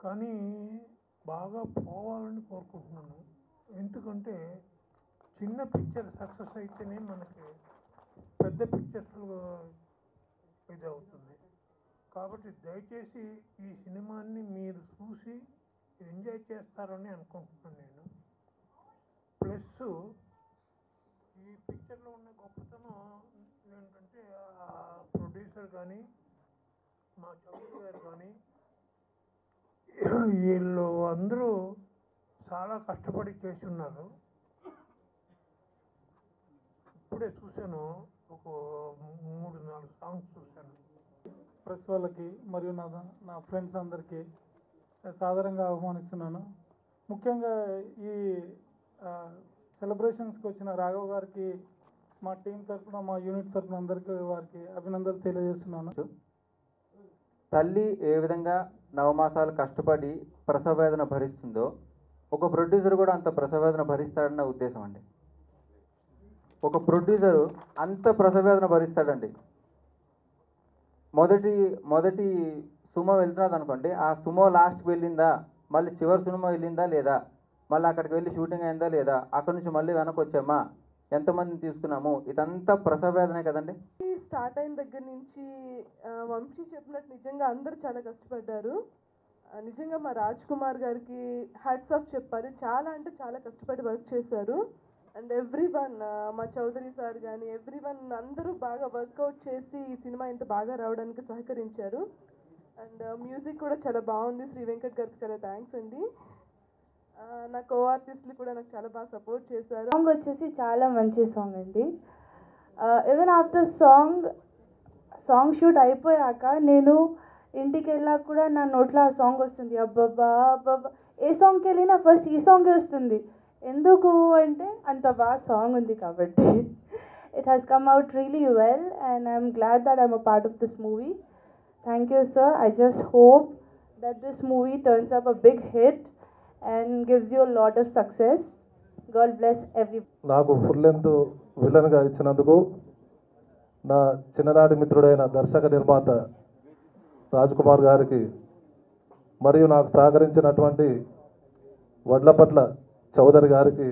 కానీ బాగా పోవాలని కోరుకుంటున్నాను. ఎందుకంటే చిన్న పిక్చర్ సక్సెస్ అయితేనే మనకి పెద్ద పిక్చర్స్ ఇదవుతుంది. కాబట్టి దయచేసి ఈ సినిమాని మీరు చూసి ఎంజాయ్ చేస్తారని అనుకుంటున్నాను నేను. ప్లస్ ఈ పిక్చర్లో ఉన్న గొప్పతనం ఏంటంటే ప్రొడ్యూసర్ కానీ మా చౌదరి గారు కానీ వీళ్ళు అందరూ చాలా కష్టపడి చేసి ఉన్నారు. ఇప్పుడే చూశాను, ఒక 3-4 సాంగ్స్ చూశాను. ప్రెస్ వాళ్ళకి మరియు నా ఫ్రెండ్స్ అందరికీ సాదరంగా ఆహ్వానిస్తున్నాను. ముఖ్యంగా ఈ సెలబ్రేషన్స్కి వచ్చిన రాఘవ్ గారికి మా టీం తరఫున, మా యూనిట్ తరఫున అందరికీ వారికి అభినందనలు తెలియజేస్తున్నాను. తల్లి ఏ విధంగా నవమాసాలు కష్టపడి ప్రసవ వేదన భరిస్తుందో ఒక ప్రొడ్యూసర్ కూడా అంత ప్రసవ వేదన భరిస్తాడన్న ఉద్దేశం అండి. ఒక ప్రొడ్యూసరు అంత ప్రసవ వేదన భరిస్తాడండి. మొదటి సుమో వెళ్తున్నది అనుకోండి, ఆ సుమో లాస్ట్కి వెళ్ళిందా, మళ్ళీ చివరి సుమో వెళ్ళిందా లేదా, మళ్ళీ అక్కడికి వెళ్ళి షూటింగ్ అయిందా లేదా, అక్కడ నుంచి మళ్ళీ వెనక్కి వచ్చామా, ఎంతమందిని తీసుకున్నాము, ఇదంతా ప్రసవ వేదనే కదండి. స్టార్ట్ అయిన దగ్గర నుంచి వంశీ చెప్పినట్టు నిజంగా అందరూ చాలా కష్టపడ్డారు. నిజంగా మా రాజ్ కుమార్ గారికి హ్యాట్స్ ఆఫ్ చెప్పాలి. చాలా అంటే చాలా కష్టపడి వర్క్ చేశారు. అండ్ ఎవ్రీవన్, మా చౌదరి సార్ కానీ ఎవ్రీవన్ అందరూ బాగా వర్కౌట్ చేసి ఈ సినిమా ఇంత బాగా రావడానికి సహకరించారు. అండ్ మ్యూజిక్ కూడా చాలా బాగుంది. శ్రీ వెంకట్ గారికి చాలా థ్యాంక్స్ అండి. నా కో ఆర్టిస్టులు కూడా నాకు చాలా బాగా సపోర్ట్ చేశారు. సాంగ్ వచ్చేసి చాలా మంచి సాంగ్ అండి. ఈవెన్ ఆఫ్టర్ సాంగ్ షూట్ అయిపోయాక నేను ఇంటికి వెళ్ళాక కూడా నా నోట్లో ఆ సాంగ్ వస్తుంది. అబ్బబ్బా అబ్బబ్బా, ఏ సాంగ్కి వెళ్ళినా ఫస్ట్ ఈ సాంగే వస్తుంది. ఎందుకు అంటే అంత బాగా సాంగ్ ఉంది కాబట్టి. It has come out really well and I'm glad that I'm a part of this movie. Thank you sir. I just hope that this movie turns up a big hit and gives you a lot of success. God bless everyone. నాకు full length విలన్గా ఇచ్చినందుకు నా చిన్ననాటి మిత్రుడైన దర్శక నిర్మాత రాజ్ కుమార్ గారికి మరియు నాకు సహకరించినటువంటి వడ్లపట్ల చౌదరి గారికి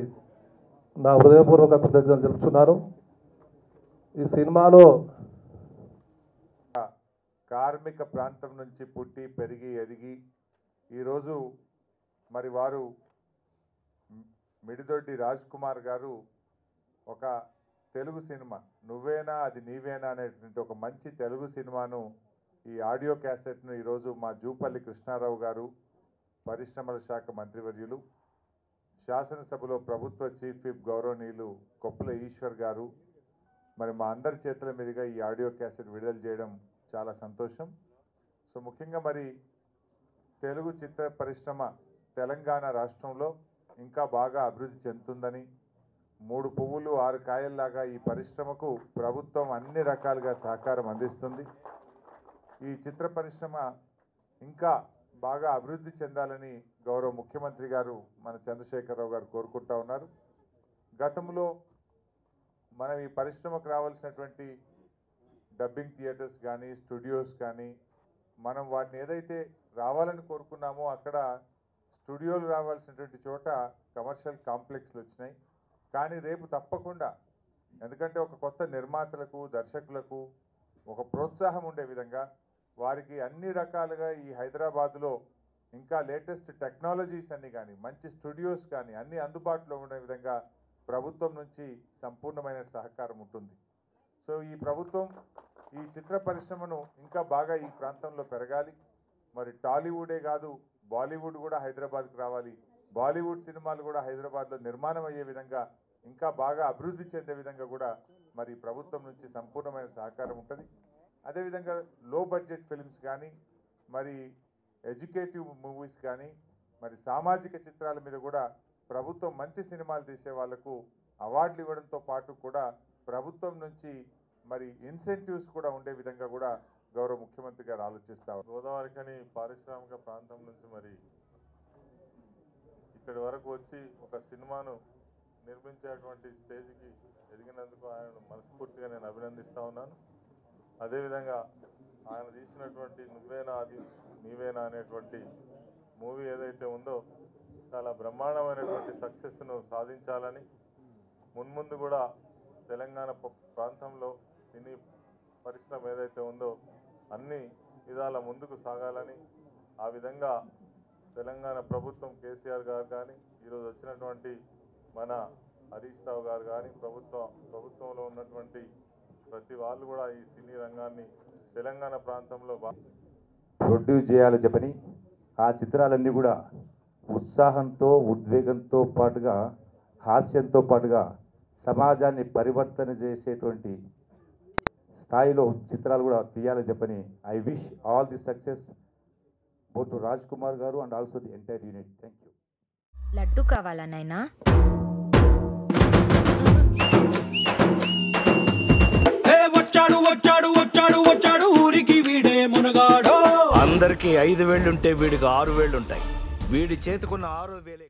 నా హృదయపూర్వక కృతజ్ఞతలు తెలుపుతున్నాను. ఈ సినిమాలో కార్మిక ప్రాంతం నుంచి పుట్టి పెరిగి ఎదిగి ఈరోజు మరి వారు మిడిదొడ్డి రాజ్ కుమార్ గారు ఒక తెలుగు సినిమా నువ్వేనా అది నీవేనా అనేటువంటి ఒక మంచి తెలుగు సినిమాను ఈ ఆడియో క్యాసెట్ను ఈరోజు మా జూపల్లి కృష్ణారావు గారు, పరిశ్రమల శాఖ మంత్రివర్యులు, శాసనసభలో ప్రభుత్వ చీఫ్ విప్ గౌరవనీయులు కొప్పుల ఈశ్వర్ గారు, మరి మా అందరి చేతుల మీదుగా ఈ ఆడియో క్యాసెట్ విడుదల చేయడం చాలా సంతోషం. సో ముఖ్యంగా మరి తెలుగు చిత్ర పరిశ్రమ తెలంగాణ రాష్ట్రంలో ఇంకా బాగా అభివృద్ధి చెందుతుందని, 3 పువ్వులు 6 కాయల్లాగా ఈ పరిశ్రమకు ప్రభుత్వం అన్ని రకాలుగా సహకారం అందిస్తుంది. ఈ చిత్ర పరిశ్రమ ఇంకా బాగా అభివృద్ధి చెందాలని గౌరవ ముఖ్యమంత్రి గారు మన చంద్రశేఖరరావు గారు కోరుకుంటా ఉన్నారు. గతంలో మనం ఈ పరిశ్రమకు రావాల్సినటువంటి డబ్బింగ్ థియేటర్స్ కానీ స్టూడియోస్ కానీ మనం వాటిని ఏదైతే రావాలని కోరుకున్నామో అక్కడ స్టూడియోలు రావాల్సినటువంటి చోట కమర్షియల్ కాంప్లెక్స్లు వచ్చినాయి. కానీ రేపు తప్పకుండా, ఎందుకంటే ఒక కొత్త నిర్మాతలకు దర్శకులకు ఒక ప్రోత్సాహం ఉండే విధంగా వారికి అన్ని రకాలుగా ఈ హైదరాబాదులో ఇంకా లేటెస్ట్ టెక్నాలజీస్ అన్ని కానీ మంచి స్టూడియోస్ కానీ అన్ని అందుబాటులో ఉండే విధంగా ప్రభుత్వం నుంచి సంపూర్ణమైన సహకారం ఉంటుంది. సో ఈ ప్రభుత్వం ఈ చిత్ర పరిశ్రమను ఇంకా బాగా ఈ ప్రాంతంలో పెరగాలి. మరి టాలీవుడే కాదు, బాలీవుడ్ కూడా హైదరాబాద్కి రావాలి, బాలీవుడ్ సినిమాలు కూడా హైదరాబాద్లో నిర్మాణం అయ్యే విధంగా ఇంకా బాగా అభివృద్ధి చెందే విధంగా కూడా మరి ప్రభుత్వం నుంచి సంపూర్ణమైన సహకారం ఉంటుంది. అదేవిధంగా లో బడ్జెట్ ఫిల్మ్స్ కానీ మరి ఎడ్యుకేటివ్ మూవీస్ కానీ మరి సామాజిక చిత్రాల మీద కూడా ప్రభుత్వం మంచి సినిమాలు తీసే వాళ్లకు అవార్డులు ఇవ్వడంతో పాటు కూడా ప్రభుత్వం నుంచి మరి ఇన్సెంటివ్స్ కూడా ఉండే విధంగా కూడా గౌరవ ముఖ్యమంత్రి గారు ఆలోచిస్తారు. గోదావరికని పారిశ్రామిక ప్రాంతం నుంచి మరి ఇక్కడి వరకు వచ్చి ఒక సినిమాను నిర్మించేటువంటి స్టేజ్కి ఎదిగినందుకు ఆయన మనస్ఫూర్తిగా నేను అభినందిస్తూ ఉన్నాను. అదేవిధంగా ఆయన తీసినటువంటి నువ్వేనా అది నీవేనా అనేటువంటి మూవీ ఏదైతే ఉందో చాలా బ్రహ్మాండమైనటువంటి సక్సెస్ను సాధించాలని మున్ముందు కూడా తెలంగాణ ప్రాంతంలో సినీ పరిశ్రమ ఏదైతే ఉందో అన్ని విధాల ముందుకు సాగాలని, ఆ విధంగా తెలంగాణ ప్రభుత్వం కేసీఆర్ గారు కానీ, ఈరోజు వచ్చినటువంటి మన హరీష్ రావు గారు కానీ, ప్రభుత్వంలో ఉన్నటువంటి ప్రతి వాళ్ళు కూడా ఈ సినీ రంగాన్ని తెలంగాణ ప్రాంతంలో ప్రొడ్యూస్ చేయాలని చెప్పని ఆ చిత్రాలన్నీ కూడా ఉత్సాహంతో, ఉద్వేగంతో పాటుగా, హాస్యంతో పాటుగా సమాజాన్ని పరివర్తన చేసేటువంటి స్థాయిలో చిత్రాలు కూడా తీయాలని చెప్పని I wish all the success both to Raj Kumar garu and also the entire unit. Thank you. Laddu కావాలా నాయనా? వచ్చాడు వచ్చాడు వచ్చాడు వచ్చాడు ఊరికి వీడే మునగాడు. అందరికి 5 వేళ్ళుంటే వీడికి 6 వేళ్ళుంటాయి. వీడి చేతుకున్న 6 వేలే